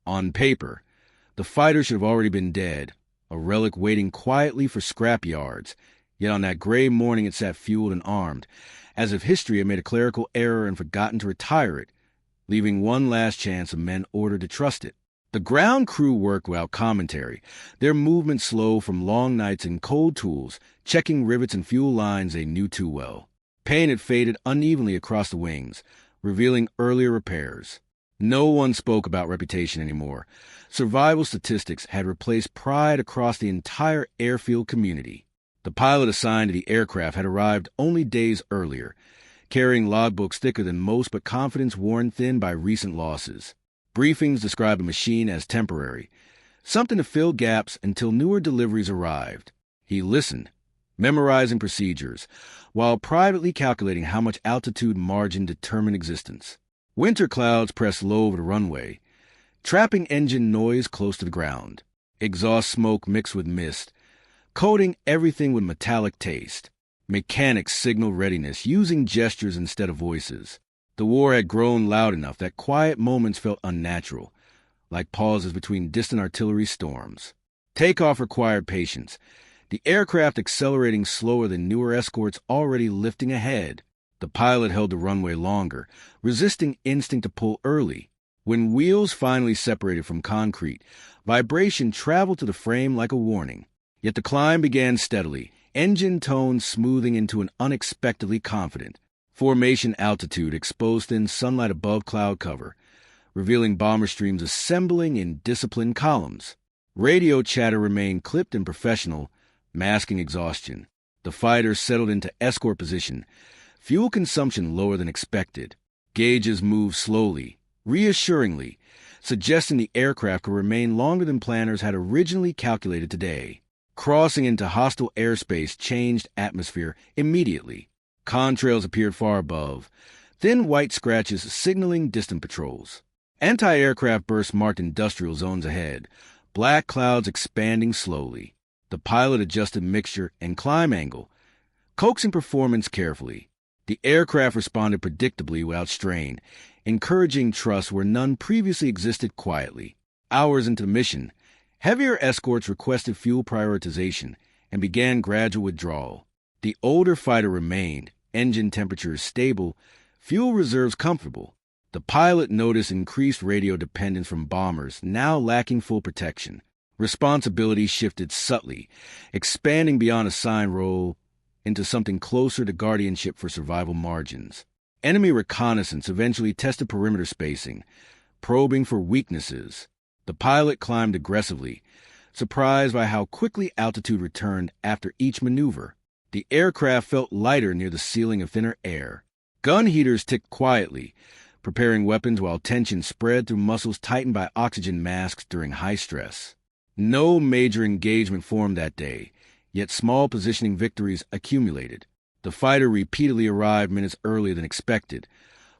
On paper, the fighter should have already been dead, a relic waiting quietly for scrap yards, yet on that gray morning it sat fueled and armed, as if history had made a clerical error and forgotten to retire it, leaving one last chance of men ordered to trust it. The ground crew worked without commentary, their movements slow from long nights and cold tools, checking rivets and fuel lines they knew too well. Paint had faded unevenly across the wings, revealing earlier repairs. No one spoke about reputation anymore. Survival statistics had replaced pride across the entire airfield community. The pilot assigned to the aircraft had arrived only days earlier, carrying logbooks thicker than most but confidence worn thin by recent losses. Briefings described the machine as temporary, something to fill gaps until newer deliveries arrived. He listened, memorizing procedures, while privately calculating how much altitude margin determined existence. Winter clouds pressed low over the runway, trapping engine noise close to the ground. Exhaust smoke mixed with mist, coating everything with metallic taste. Mechanics signaled readiness, using gestures instead of voices. The war had grown loud enough that quiet moments felt unnatural, like pauses between distant artillery storms. Takeoff required patience, the aircraft accelerating slower than newer escorts already lifting ahead. The pilot held the runway longer, resisting instinct to pull early. When wheels finally separated from concrete, vibration traveled to the frame like a warning. Yet the climb began steadily, engine tones smoothing into an unexpectedly confident. Formation altitude exposed thin sunlight above cloud cover, revealing bomber streams assembling in disciplined columns. Radio chatter remained clipped and professional, masking exhaustion. The fighter settled into escort position, fuel consumption lower than expected. Gauges moved slowly, reassuringly, suggesting the aircraft could remain longer than planners had originally calculated today. Crossing into hostile airspace changed atmosphere immediately. Contrails appeared far above, thin white scratches signaling distant patrols. Anti-aircraft bursts marked industrial zones ahead, black clouds expanding slowly. The pilot adjusted mixture and climb angle, coaxing performance carefully. The aircraft responded predictably without strain, encouraging trust where none previously existed quietly. Hours into the mission, heavier escorts requested fuel prioritization and began gradual withdrawal. The older fighter remained, engine temperatures stable, fuel reserves comfortable. The pilot noticed increased radio dependence from bombers now lacking full protection. Responsibility shifted subtly, expanding beyond assigned role into something closer to guardianship for survival margins. Enemy reconnaissance eventually tested perimeter spacing, probing for weaknesses. The pilot climbed aggressively, surprised by how quickly altitude returned after each maneuver. The aircraft felt lighter near the ceiling of thinner air. Gun heaters ticked quietly, preparing weapons while tension spread through muscles tightened by oxygen masks during high stress. No major engagement formed that day, yet small positioning victories accumulated. The fighter repeatedly arrived minutes earlier than expected,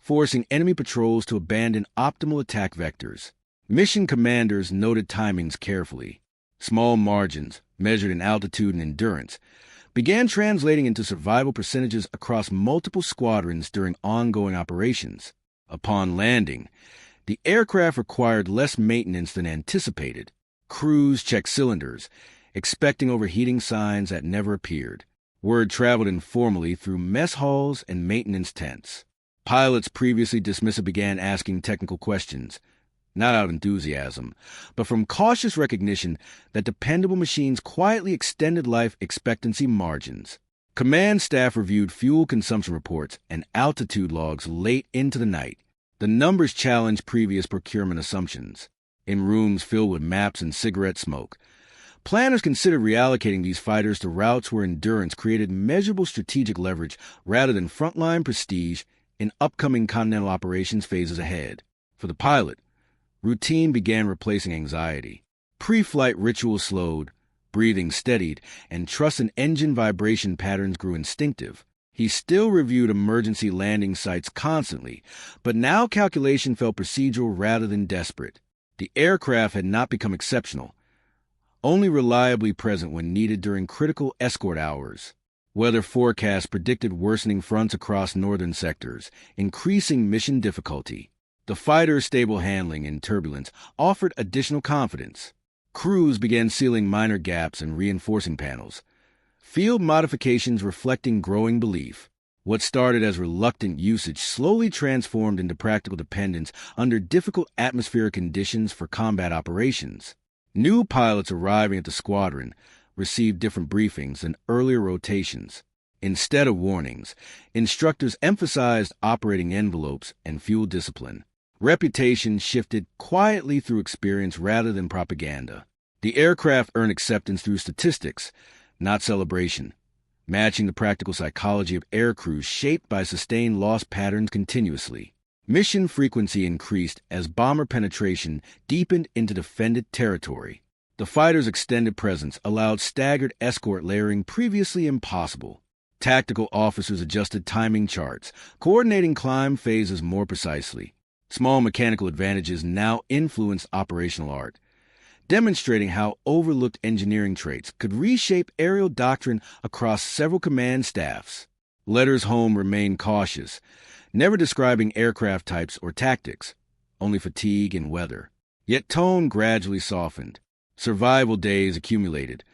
forcing enemy patrols to abandon optimal attack vectors. Mission commanders noted timings carefully. Small margins, measured in altitude and endurance, began translating into survival percentages across multiple squadrons during ongoing operations. Upon landing, the aircraft required less maintenance than anticipated. Crews checked cylinders, expecting overheating signs that never appeared. Word traveled informally through mess halls and maintenance tents. Pilots previously dismissive began asking technical questions, not out of enthusiasm, but from cautious recognition that dependable machines quietly extended life expectancy margins. Command staff reviewed fuel consumption reports and altitude logs late into the night. The numbers challenged previous procurement assumptions. In rooms filled with maps and cigarette smoke, planners considered reallocating these fighters to routes where endurance created measurable strategic leverage rather than frontline prestige in upcoming continental operations phases ahead. For the pilot, routine began replacing anxiety. Pre-flight rituals slowed, breathing steadied, and trust in engine vibration patterns grew instinctive. He still reviewed emergency landing sites constantly, but now calculation felt procedural rather than desperate. The aircraft had not become exceptional, only reliably present when needed during critical escort hours. Weather forecasts predicted worsening fronts across northern sectors, increasing mission difficulty. The fighter's stable handling in turbulence offered additional confidence. Crews began sealing minor gaps and reinforcing panels. Field modifications reflecting growing belief. What started as reluctant usage slowly transformed into practical dependence under difficult atmospheric conditions for combat operations. New pilots arriving at the squadron received different briefings than earlier rotations. Instead of warnings, instructors emphasized operating envelopes and fuel discipline. Reputation shifted quietly through experience rather than propaganda. The aircraft earned acceptance through statistics, not celebration, matching the practical psychology of air crews shaped by sustained loss patterns continuously. Mission frequency increased as bomber penetration deepened into defended territory. The fighter's extended presence allowed staggered escort layering previously impossible. Tactical officers adjusted timing charts, coordinating climb phases more precisely. Small mechanical advantages now influenced operational art, demonstrating how overlooked engineering traits could reshape aerial doctrine across several command staffs. Letters home remained cautious, never describing aircraft types or tactics, only fatigue and weather. Yet tone gradually softened. Survival days accumulated,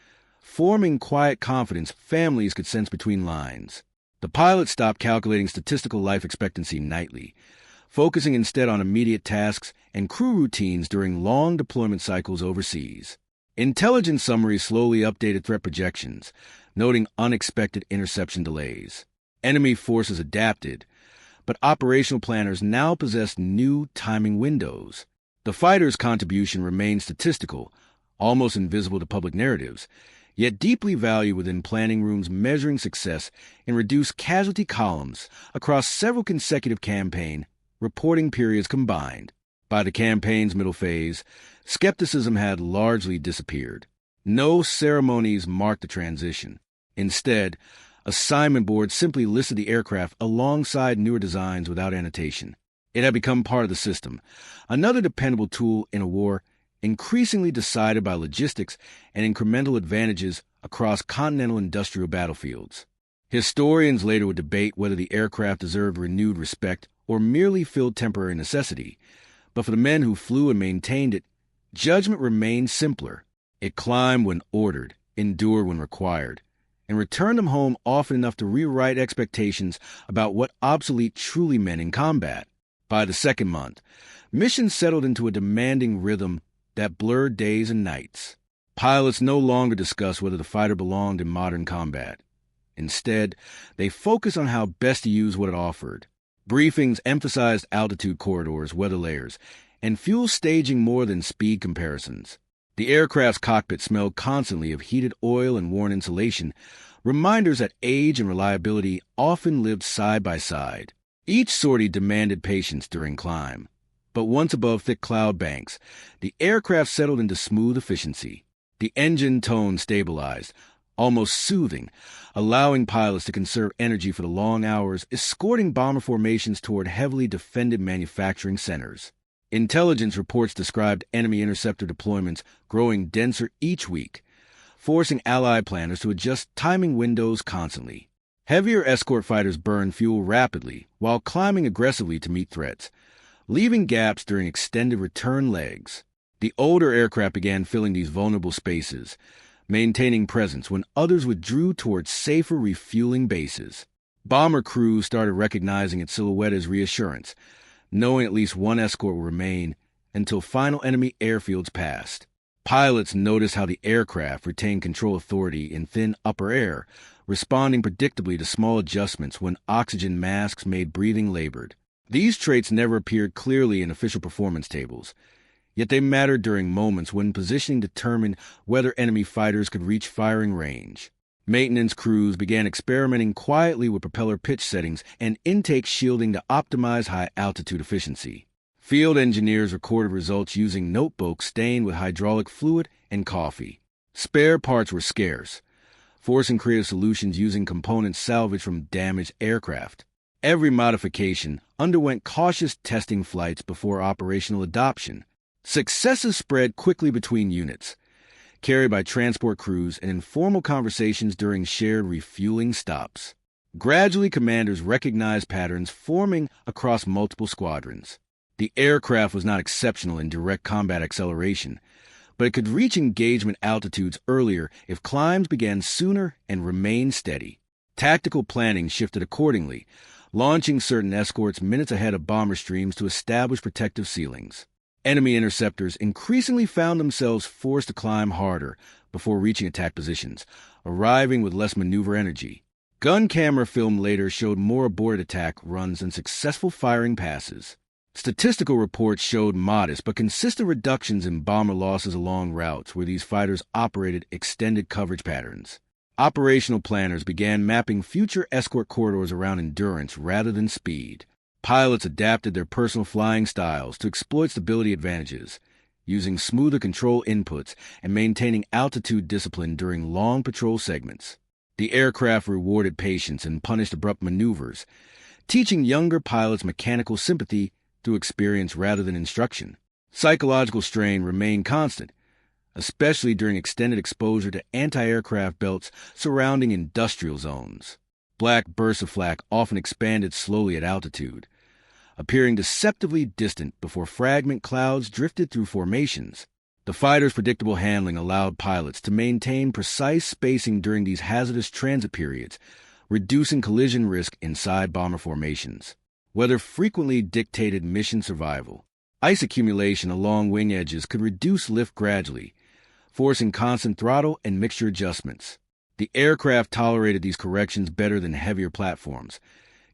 forming quiet confidence families could sense between lines. The pilot stopped calculating statistical life expectancy nightly, focusing instead on immediate tasks and crew routines during long deployment cycles overseas. Intelligence summaries slowly updated threat projections, noting unexpected interception delays. Enemy forces adapted, but operational planners now possessed new timing windows. The fighter's contribution remained statistical, almost invisible to public narratives, yet deeply valued within planning rooms measuring success in reduced casualty columns across several consecutive campaign reporting periods combined. By the campaign's middle phase, skepticism had largely disappeared. No ceremonies marked the transition. Instead, assignment boards simply listed the aircraft alongside newer designs without annotation. It had become part of the system, another dependable tool in a war increasingly decided by logistics and incremental advantages across continental industrial battlefields. Historians later would debate whether the aircraft deserved renewed respect or merely filled temporary necessity, but for the men who flew and maintained it, judgment remained simpler. It climbed when ordered, endured when required, and returned them home often enough to rewrite expectations about what obsolete truly meant in combat. By the second month, missions settled into a demanding rhythm that blurred days and nights. Pilots no longer discussed whether the fighter belonged in modern combat. Instead, they focused on how best to use what it offered. Briefings emphasized altitude corridors, weather layers, and fuel staging more than speed comparisons. The aircraft's cockpit smelled constantly of heated oil and worn insulation, reminders that age and reliability often lived side by side. Each sortie demanded patience during climb, but once above thick cloud banks, the aircraft settled into smooth efficiency. The engine tone stabilized, almost soothing, allowing pilots to conserve energy for the long hours, escorting bomber formations toward heavily defended manufacturing centers. Intelligence reports described enemy interceptor deployments growing denser each week, forcing Allied planners to adjust timing windows constantly. Heavier escort fighters burned fuel rapidly while climbing aggressively to meet threats, leaving gaps during extended return legs. The older aircraft began filling these vulnerable spaces, maintaining presence when others withdrew towards safer refueling bases. Bomber crews started recognizing its silhouette as reassurance, knowing at least one escort would remain until final enemy airfields passed. Pilots noticed how the aircraft retained control authority in thin upper air, responding predictably to small adjustments when oxygen masks made breathing labored. These traits never appeared clearly in official performance tables, yet they mattered during moments when positioning determined whether enemy fighters could reach firing range. Maintenance crews began experimenting quietly with propeller pitch settings and intake shielding to optimize high-altitude efficiency. Field engineers recorded results using notebooks stained with hydraulic fluid and coffee. Spare parts were scarce, forcing creative solutions using components salvaged from damaged aircraft. Every modification underwent cautious testing flights before operational adoption. Successes spread quickly between units, carried by transport crews and informal conversations during shared refueling stops. Gradually, commanders recognized patterns forming across multiple squadrons. The aircraft was not exceptional in direct combat acceleration, but it could reach engagement altitudes earlier if climbs began sooner and remained steady. Tactical planning shifted accordingly, launching certain escorts minutes ahead of bomber streams to establish protective ceilings. Enemy interceptors increasingly found themselves forced to climb harder before reaching attack positions, arriving with less maneuver energy. Gun camera film later showed more aborted attack runs than successful firing passes. Statistical reports showed modest but consistent reductions in bomber losses along routes where these fighters operated extended coverage patterns. Operational planners began mapping future escort corridors around endurance rather than speed. Pilots adapted their personal flying styles to exploit stability advantages, using smoother control inputs and maintaining altitude discipline during long patrol segments. The aircraft rewarded patience and punished abrupt maneuvers, teaching younger pilots mechanical sympathy through experience rather than instruction. Psychological strain remained constant, especially during extended exposure to anti-aircraft belts surrounding industrial zones. Black bursts of flak often expanded slowly at altitude, appearing deceptively distant before fragment clouds drifted through formations. The fighter's predictable handling allowed pilots to maintain precise spacing during these hazardous transit periods, reducing collision risk inside bomber formations. Weather frequently dictated mission survival. Ice accumulation along wing edges could reduce lift gradually, forcing constant throttle and mixture adjustments. The aircraft tolerated these corrections better than heavier platforms,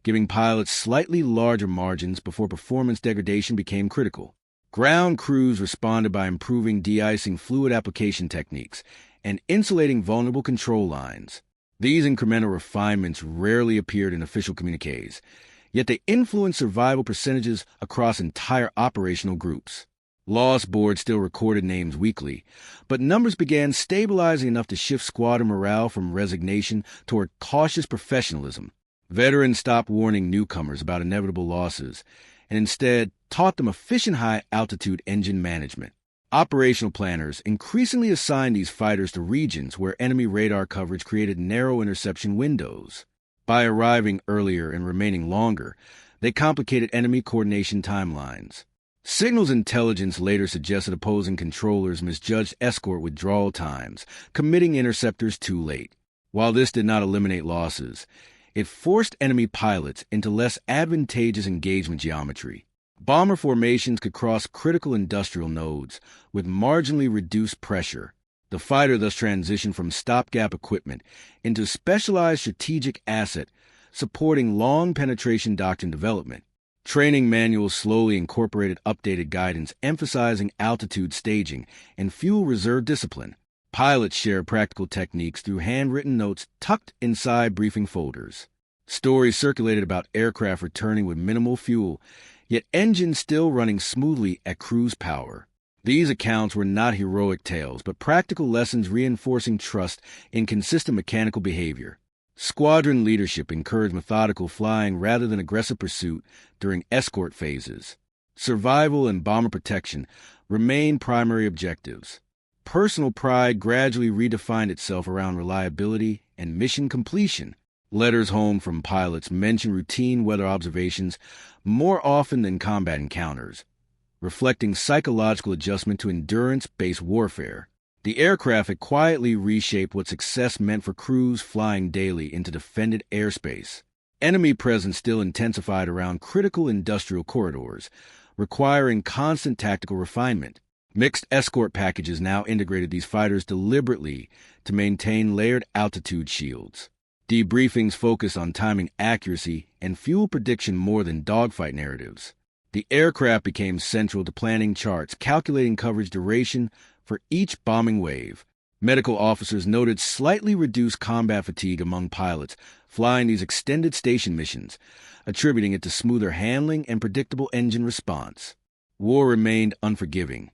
giving pilots slightly larger margins before performance degradation became critical. Ground crews responded by improving de-icing fluid application techniques and insulating vulnerable control lines. These incremental refinements rarely appeared in official communiques, yet they influenced survival percentages across entire operational groups. Loss boards still recorded names weekly, but numbers began stabilizing enough to shift squadron morale from resignation toward cautious professionalism. Veterans stopped warning newcomers about inevitable losses and instead taught them efficient high-altitude engine management. Operational planners increasingly assigned these fighters to regions where enemy radar coverage created narrow interception windows. By arriving earlier and remaining longer, they complicated enemy coordination timelines. Signals intelligence later suggested opposing controllers misjudged escort withdrawal times, committing interceptors too late. While this did not eliminate losses, it forced enemy pilots into less advantageous engagement geometry. Bomber formations could cross critical industrial nodes with marginally reduced pressure. The fighter thus transitioned from stopgap equipment into specialized strategic asset, supporting long penetration doctrine development. Training manuals slowly incorporated updated guidance emphasizing altitude staging and fuel reserve discipline. Pilots shared practical techniques through handwritten notes tucked inside briefing folders. Stories circulated about aircraft returning with minimal fuel, yet engines still running smoothly at cruise power. These accounts were not heroic tales, but practical lessons reinforcing trust in consistent mechanical behavior. Squadron leadership encouraged methodical flying rather than aggressive pursuit during escort phases. Survival and bomber protection remained primary objectives. Personal pride gradually redefined itself around reliability and mission completion. Letters home from pilots mention routine weather observations more often than combat encounters, reflecting psychological adjustment to endurance-based warfare. The aircraft had quietly reshaped what success meant for crews flying daily into defended airspace. Enemy presence still intensified around critical industrial corridors, requiring constant tactical refinement. Mixed escort packages now integrated these fighters deliberately to maintain layered altitude shields. Debriefings focused on timing accuracy and fuel prediction more than dogfight narratives. The aircraft became central to planning charts, calculating coverage duration for each bombing wave. Medical officers noted slightly reduced combat fatigue among pilots flying these extended station missions, attributing it to smoother handling and predictable engine response. War remained unforgiving.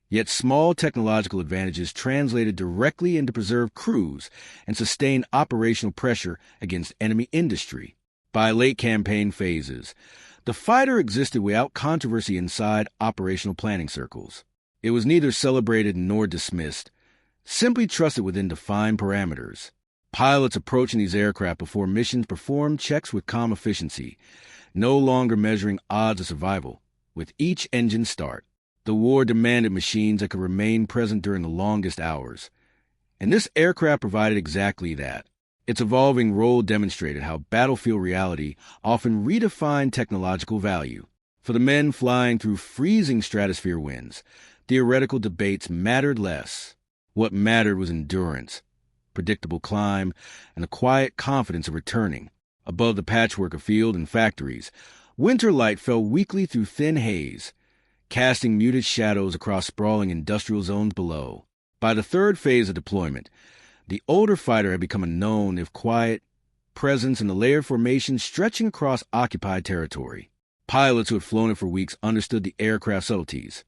Yet small technological advantages translated directly into preserved crews and sustained operational pressure against enemy industry. By late campaign phases, the fighter existed without controversy inside operational planning circles. It was neither celebrated nor dismissed, simply trusted within defined parameters. Pilots approaching these aircraft before missions performed checks with calm efficiency, no longer measuring odds of survival, with each engine start. The war demanded machines that could remain present during the longest hours. And this aircraft provided exactly that. Its evolving role demonstrated how battlefield reality often redefined technological value. For the men flying through freezing stratosphere winds, theoretical debates mattered less. What mattered was endurance, predictable climb, and the quiet confidence of returning. Above the patchwork of field and factories, winter light fell weakly through thin haze, casting muted shadows across sprawling industrial zones below. By the third phase of deployment, the older fighter had become a known, if quiet, presence in the layered formation stretching across occupied territory. Pilots who had flown it for weeks understood the aircraft subtleties.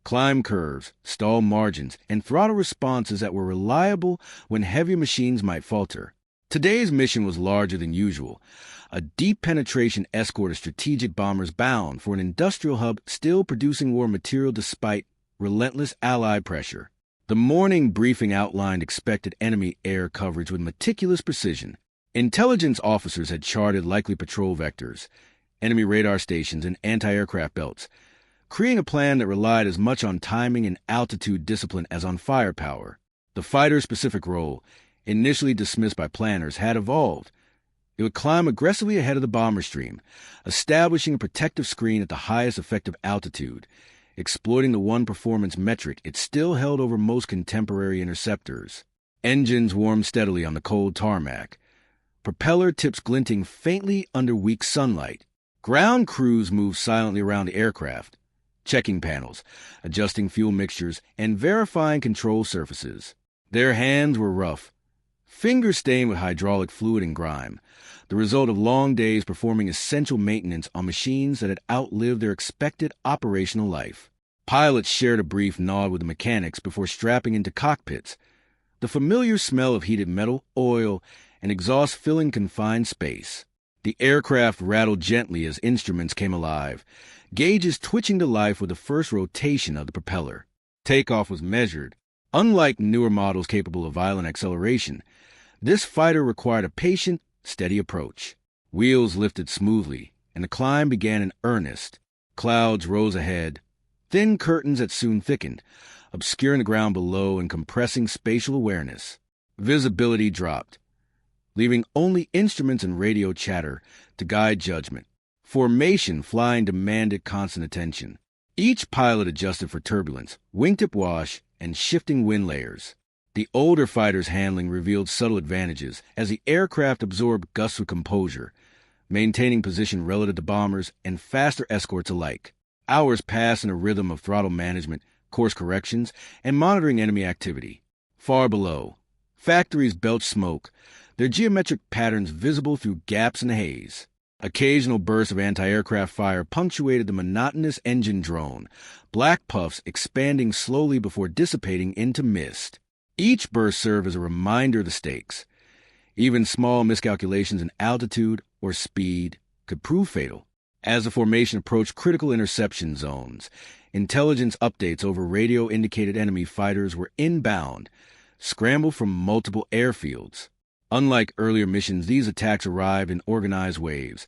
Climb curves, stall margins, and throttle responses that were reliable when heavy machines might falter. Today's mission was larger than usual. A deep penetration escort of strategic bombers bound for an industrial hub still producing war material despite relentless Allied pressure. The morning briefing outlined expected enemy air coverage with meticulous precision. Intelligence officers had charted likely patrol vectors, enemy radar stations, and anti-aircraft belts, creating a plan that relied as much on timing and altitude discipline as on firepower. The fighter's specific role, initially dismissed by planners, had evolved. It would climb aggressively ahead of the bomber stream, establishing a protective screen at the highest effective altitude, exploiting the one performance metric it still held over most contemporary interceptors. Engines warmed steadily on the cold tarmac, propeller tips glinting faintly under weak sunlight. Ground crews moved silently around the aircraft, checking panels, adjusting fuel mixtures, and verifying control surfaces. Their hands were rough, fingers stained with hydraulic fluid and grime, the result of long days performing essential maintenance on machines that had outlived their expected operational life. Pilots shared a brief nod with the mechanics before strapping into cockpits, the familiar smell of heated metal, oil, and exhaust filling confined space. The aircraft rattled gently as instruments came alive, gauges twitching to life with the first rotation of the propeller. Takeoff was measured. Unlike newer models capable of violent acceleration, this fighter required a patient, steady approach. Wheels lifted smoothly, and the climb began in earnest. Clouds rose ahead, thin curtains that soon thickened, obscuring the ground below and compressing spatial awareness. Visibility dropped, leaving only instruments and radio chatter to guide judgment. Formation flying demanded constant attention. Each pilot adjusted for turbulence, wingtip wash, and shifting wind layers. The older fighter's handling revealed subtle advantages as the aircraft absorbed gusts with composure, maintaining position relative to bombers and faster escorts alike. Hours passed in a rhythm of throttle management, course corrections, and monitoring enemy activity. Far below, factories belched smoke, their geometric patterns visible through gaps in the haze. Occasional bursts of anti-aircraft fire punctuated the monotonous engine drone, black puffs expanding slowly before dissipating into mist. Each burst served as a reminder of the stakes. Even small miscalculations in altitude or speed could prove fatal. As the formation approached critical interception zones, intelligence updates over radio indicated enemy fighters were inbound, scrambled from multiple airfields. Unlike earlier missions, these attacks arrived in organized waves,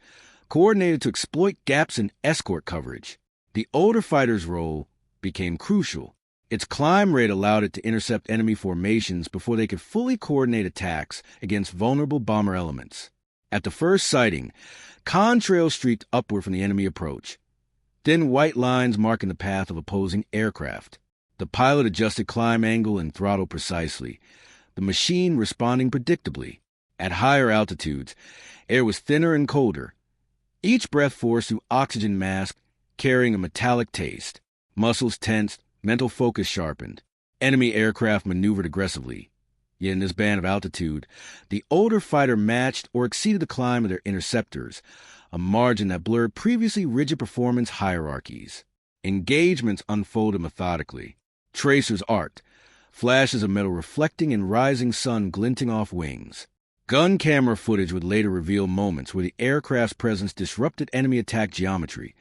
coordinated to exploit gaps in escort coverage. The older fighter's role became crucial. Its climb rate allowed it to intercept enemy formations before they could fully coordinate attacks against vulnerable bomber elements. At the first sighting, contrails streaked upward from the enemy approach, thin white lines marking the path of opposing aircraft. The pilot adjusted climb angle and throttle precisely, the machine responding predictably. At higher altitudes, air was thinner and colder, each breath forced through oxygen mask carrying a metallic taste. Muscles tensed, mental focus sharpened. Enemy aircraft maneuvered aggressively. Yet in this band of altitude, the older fighter matched or exceeded the climb of their interceptors, a margin that blurred previously rigid performance hierarchies. Engagements unfolded methodically. Tracers arced, flashes of metal reflecting and rising sun glinting off wings. Gun camera footage would later reveal moments where the aircraft's presence disrupted enemy attack geometry,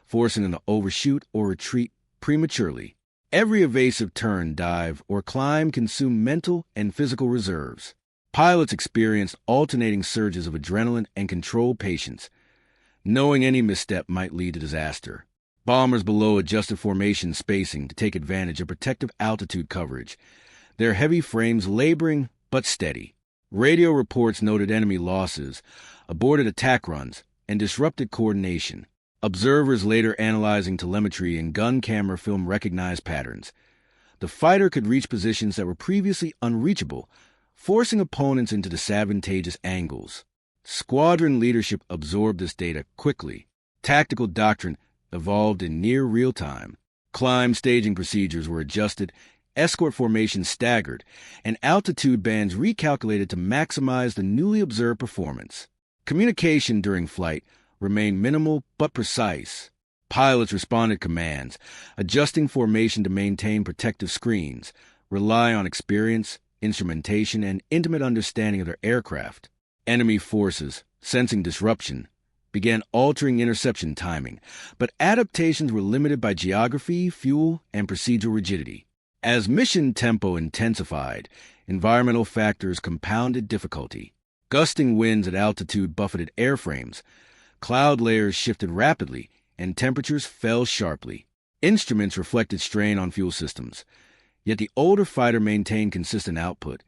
forcing them to overshoot or retreat prematurely. Every evasive turn, dive, or climb consumed mental and physical reserves. Pilots experienced alternating surges of adrenaline and controlled patience, knowing any misstep might lead to disaster. Bombers below adjusted formation spacing to take advantage of protective altitude coverage, their heavy frames laboring but steady. Radio reports noted enemy losses, aborted attack runs, and disrupted coordination. Observers later analyzing telemetry and gun camera film recognized patterns. The fighter could reach positions that were previously unreachable, forcing opponents into disadvantageous angles. Squadron leadership absorbed this data quickly. Tactical doctrine evolved in near real time. Climb staging procedures were adjusted, escort formations staggered, and altitude bands recalculated to maximize the newly observed performance. Communication during flight remained minimal but precise. Pilots responded to commands, adjusting formation to maintain protective screens, rely on experience, instrumentation, and intimate understanding of their aircraft. Enemy forces, sensing disruption, began altering interception timing, but adaptations were limited by geography, fuel, and procedural rigidity. As mission tempo intensified, environmental factors compounded difficulty. Gusting winds at altitude buffeted airframes, cloud layers shifted rapidly, and temperatures fell sharply. Instruments reflected strain on fuel systems, yet the older fighter maintained consistent output,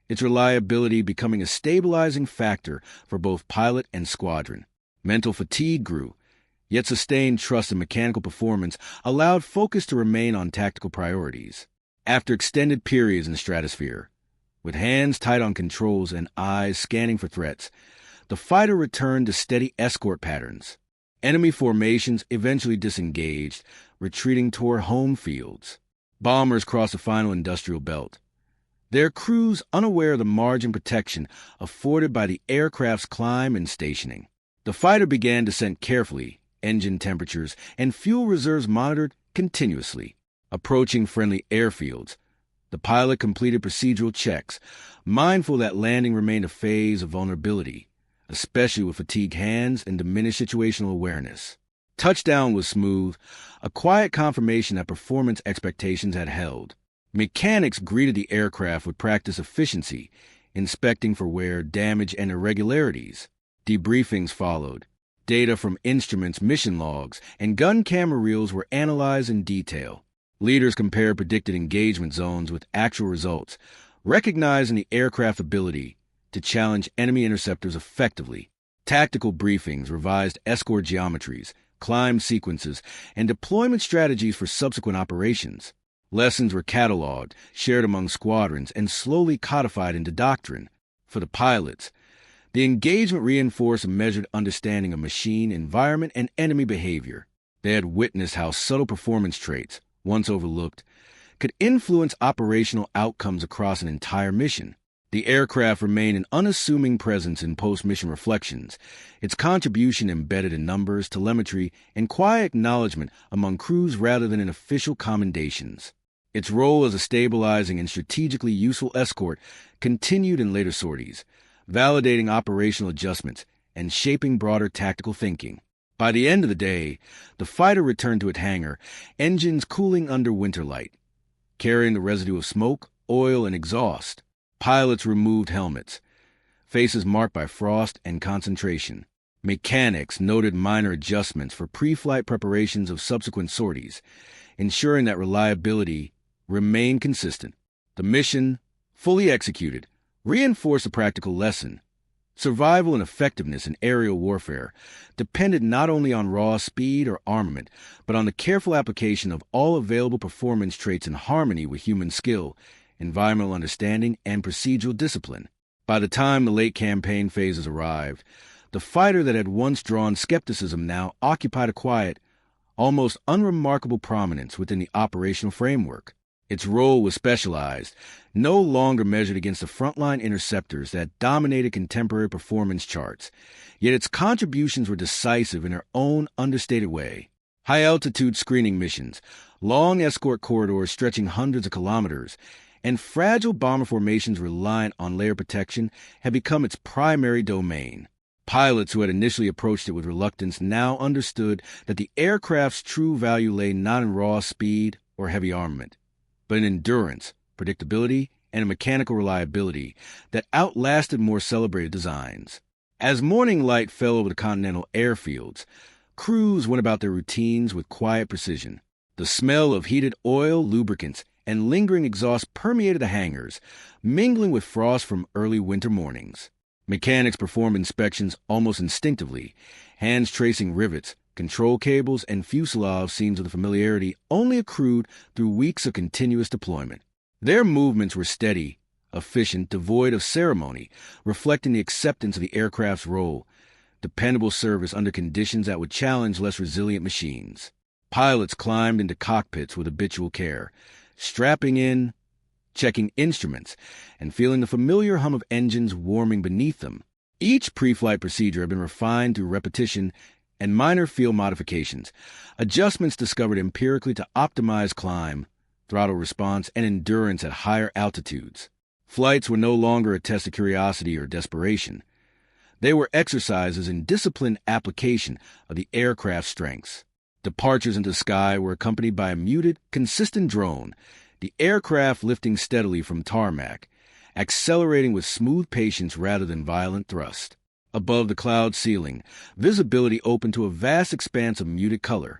its reliability becoming a stabilizing factor for both pilot and squadron. Mental fatigue grew, yet sustained trust in mechanical performance allowed focus to remain on tactical priorities. After extended periods in the stratosphere, with hands tight on controls and eyes scanning for threats, the fighter returned to steady escort patterns. Enemy formations eventually disengaged, retreating toward home fields. Bombers crossed the final industrial belt, their crews unaware of the margin protection afforded by the aircraft's climb and stationing. The fighter began descent carefully, engine temperatures and fuel reserves monitored continuously. Approaching friendly airfields, the pilot completed procedural checks, mindful that landing remained a phase of vulnerability, especially with fatigued hands and diminished situational awareness. Touchdown was smooth, a quiet confirmation that performance expectations had held. Mechanics greeted the aircraft with practice efficiency, inspecting for wear, damage, and irregularities. Debriefings followed. Data from instruments, mission logs, and gun camera reels were analyzed in detail. Leaders compared predicted engagement zones with actual results, recognizing the aircraft's ability to challenge enemy interceptors effectively. Tactical briefings revised escort geometries, climb sequences, and deployment strategies for subsequent operations. Lessons were cataloged, shared among squadrons, and slowly codified into doctrine. For the pilots, the engagement reinforced a measured understanding of machine, environment, and enemy behavior. They had witnessed how subtle performance traits, once overlooked, could influence operational outcomes across an entire mission. The aircraft remained an unassuming presence in post-mission reflections, its contribution embedded in numbers, telemetry, and quiet acknowledgement among crews rather than in official commendations. Its role as a stabilizing and strategically useful escort continued in later sorties, validating operational adjustments and shaping broader tactical thinking. By the end of the day, the fighter returned to its hangar, engines cooling under winter light, carrying the residue of smoke, oil, and exhaust. Pilots removed helmets, faces marked by frost and concentration. Mechanics noted minor adjustments for pre-flight preparations of subsequent sorties, ensuring that reliability remained consistent. The mission, fully executed, reinforced a practical lesson. Survival and effectiveness in aerial warfare depended not only on raw speed or armament, but on the careful application of all available performance traits in harmony with human skill, environmental understanding, and procedural discipline. By the time the late campaign phases arrived, the fighter that had once drawn skepticism now occupied a quiet, almost unremarkable prominence within the operational framework. Its role was specialized, no longer measured against the frontline interceptors that dominated contemporary performance charts, yet its contributions were decisive in their own understated way. High-altitude screening missions, long escort corridors stretching hundreds of kilometers, and fragile bomber formations reliant on layer protection had become its primary domain. Pilots who had initially approached it with reluctance now understood that the aircraft's true value lay not in raw speed or heavy armament, but in endurance, predictability, and a mechanical reliability that outlasted more celebrated designs. As morning light fell over the continental airfields, Crews went about their routines with quiet precision. The smell of heated oil, lubricants, and lingering exhaust permeated the hangars, mingling with frost from early winter mornings. Mechanics performed inspections almost instinctively, hands tracing rivets, control cables, and fuselage scenes with a familiarity only accrued through weeks of continuous deployment. Their movements were steady, efficient, devoid of ceremony, reflecting the acceptance of the aircraft's role, dependable service under conditions that would challenge less resilient machines. Pilots climbed into cockpits with habitual care, strapping in, checking instruments, and feeling the familiar hum of engines warming beneath them. Each pre-flight procedure had been refined through repetition and minor field modifications, adjustments discovered empirically to optimize climb, throttle response, and endurance at higher altitudes. Flights were no longer a test of curiosity or desperation. They were exercises in disciplined application of the aircraft's strengths. Departures into the sky were accompanied by a muted, consistent drone, the aircraft lifting steadily from tarmac, accelerating with smooth patience rather than violent thrust. Above the cloud ceiling, visibility opened to a vast expanse of muted color.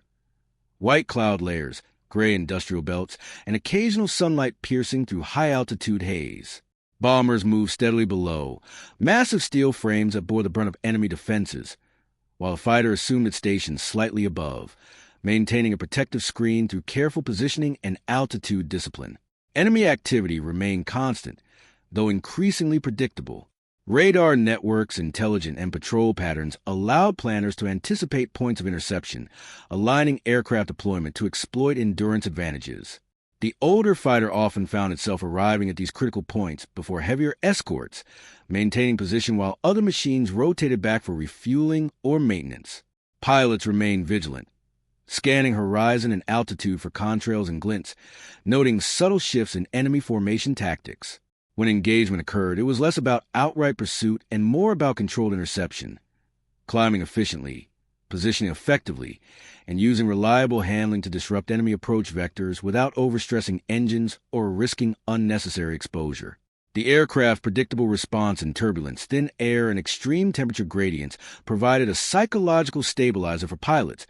White cloud layers, gray industrial belts, and occasional sunlight piercing through high-altitude haze. Bombers moved steadily below, massive steel frames that bore the brunt of enemy defenses, while a fighter assumed its station slightly above, maintaining a protective screen through careful positioning and altitude discipline. Enemy activity remained constant, though increasingly predictable. Radar networks, intelligence, and patrol patterns allowed planners to anticipate points of interception, aligning aircraft deployment to exploit endurance advantages. The older fighter often found itself arriving at these critical points before heavier escorts, maintaining position while other machines rotated back for refueling or maintenance. Pilots remained vigilant, scanning horizon and altitude for contrails and glints, noting subtle shifts in enemy formation tactics. When engagement occurred, it was less about outright pursuit and more about controlled interception, climbing efficiently, positioning effectively, and using reliable handling to disrupt enemy approach vectors without overstressing engines or risking unnecessary exposure. The aircraft's predictable response in turbulence, thin air, and extreme temperature gradients provided a psychological stabilizer for pilots,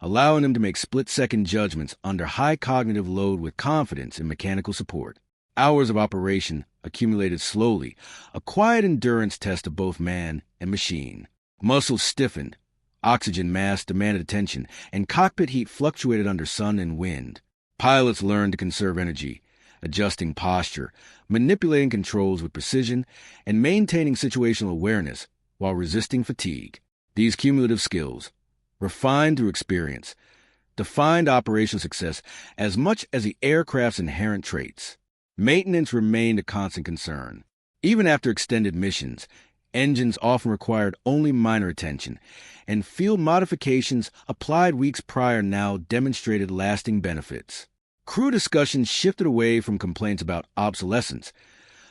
allowing them to make split-second judgments under high cognitive load with confidence in mechanical support. Hours of operation accumulated slowly, a quiet endurance test of both man and machine. Muscles stiffened, oxygen mass demanded attention, and cockpit heat fluctuated under sun and wind. Pilots learned to conserve energy, adjusting posture, manipulating controls with precision, and maintaining situational awareness while resisting fatigue. These cumulative skills, refined through experience, defined operational success as much as the aircraft's inherent traits. Maintenance remained a constant concern. Even after extended missions, engines often required only minor attention, and field modifications applied weeks prior now demonstrated lasting benefits. Crew discussions shifted away from complaints about obsolescence,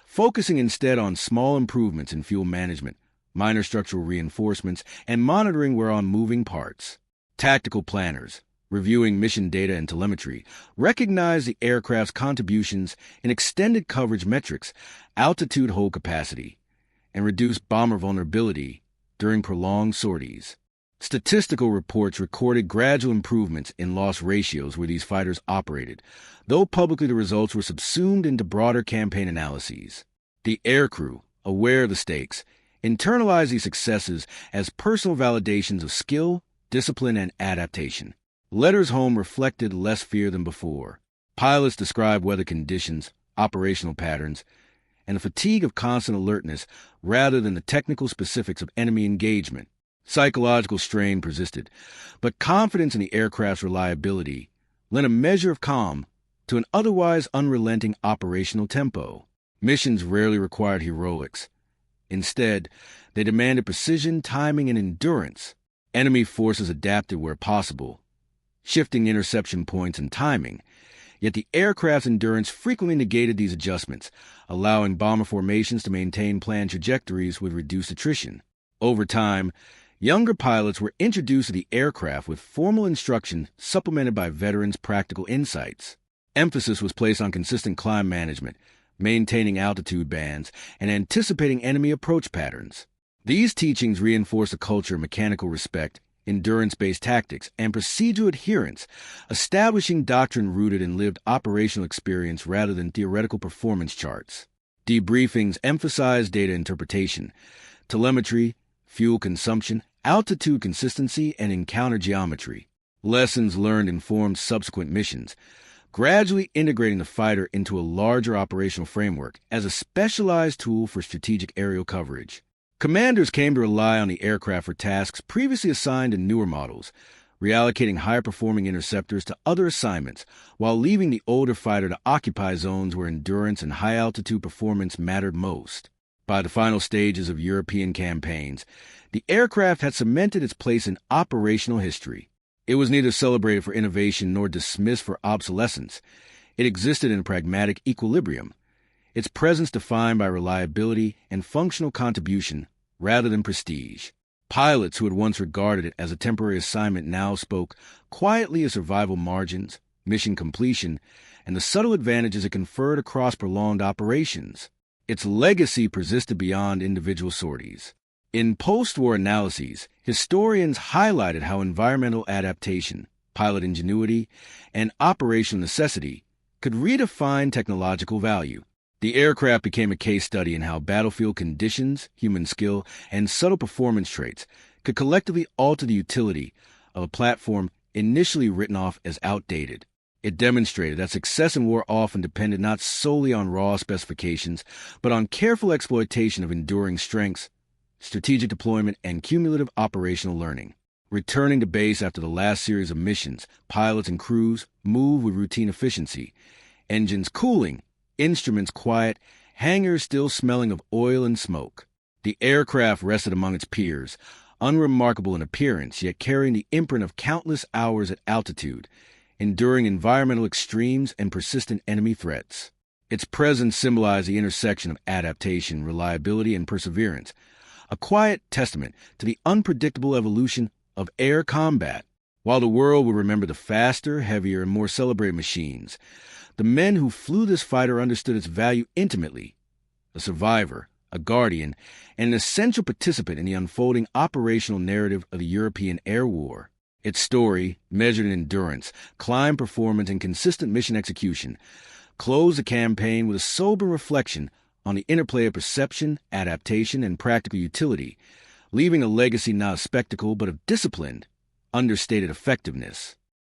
focusing instead on small improvements in fuel management, minor structural reinforcements, and monitoring wear on moving parts. Tactical planners, reviewing mission data and telemetry, recognized the aircraft's contributions in extended coverage metrics, altitude hold capacity, and reduced bomber vulnerability during prolonged sorties. Statistical reports recorded gradual improvements in loss ratios where these fighters operated, though publicly the results were subsumed into broader campaign analyses. The aircrew, aware of the stakes, internalized these successes as personal validations of skill, discipline, and adaptation. Letters home reflected less fear than before. Pilots described weather conditions, operational patterns, and the fatigue of constant alertness rather than the technical specifics of enemy engagement. Psychological strain persisted, but confidence in the aircraft's reliability lent a measure of calm to an otherwise unrelenting operational tempo. Missions rarely required heroics. Instead, they demanded precision, timing, and endurance. Enemy forces adapted where possible, shifting interception points and timing, yet the aircraft's endurance frequently negated these adjustments, allowing bomber formations to maintain planned trajectories with reduced attrition. Over time, younger pilots were introduced to the aircraft with formal instruction supplemented by veterans' practical insights. Emphasis was placed on consistent climb management, maintaining altitude bands, and anticipating enemy approach patterns. These teachings reinforced a culture of mechanical respect endurance-based tactics, and procedural adherence, establishing doctrine rooted in lived operational experience rather than theoretical performance charts. Debriefings emphasize data interpretation, telemetry, fuel consumption, altitude consistency, and encounter geometry. Lessons learned informed subsequent missions, gradually integrating the fighter into a larger operational framework as a specialized tool for strategic aerial coverage. Commanders came to rely on the aircraft for tasks previously assigned to newer models, reallocating higher-performing interceptors to other assignments while leaving the older fighter to occupy zones where endurance and high-altitude performance mattered most. By the final stages of European campaigns, the aircraft had cemented its place in operational history. It was neither celebrated for innovation nor dismissed for obsolescence. It existed in a pragmatic equilibrium, its presence defined by reliability and functional contribution rather than prestige. Pilots who had once regarded it as a temporary assignment now spoke quietly of survival margins, mission completion, and the subtle advantages it conferred across prolonged operations. Its legacy persisted beyond individual sorties. In post-war analyses, historians highlighted how environmental adaptation, pilot ingenuity, and operational necessity could redefine technological value. The aircraft became a case study in how battlefield conditions, human skill, and subtle performance traits could collectively alter the utility of a platform initially written off as outdated. It demonstrated that success in war often depended not solely on raw specifications, but on careful exploitation of enduring strengths, strategic deployment, and cumulative operational learning. Returning to base after the last series of missions, pilots and crews moved with routine efficiency, engines cooling, instruments quiet, hangars still smelling of oil and smoke. The aircraft rested among its peers, unremarkable in appearance, yet carrying the imprint of countless hours at altitude, enduring environmental extremes and persistent enemy threats. Its presence symbolized the intersection of adaptation, reliability, and perseverance, a quiet testament to the unpredictable evolution of air combat. While the world will remember the faster, heavier, and more celebrated machines, the men who flew this fighter understood its value intimately. A survivor, a guardian, and an essential participant in the unfolding operational narrative of the European Air War. Its story, measured in endurance, climb performance, and consistent mission execution, closed the campaign with a sober reflection on the interplay of perception, adaptation, and practical utility, leaving a legacy not of spectacle but of disciplined, understated effectiveness.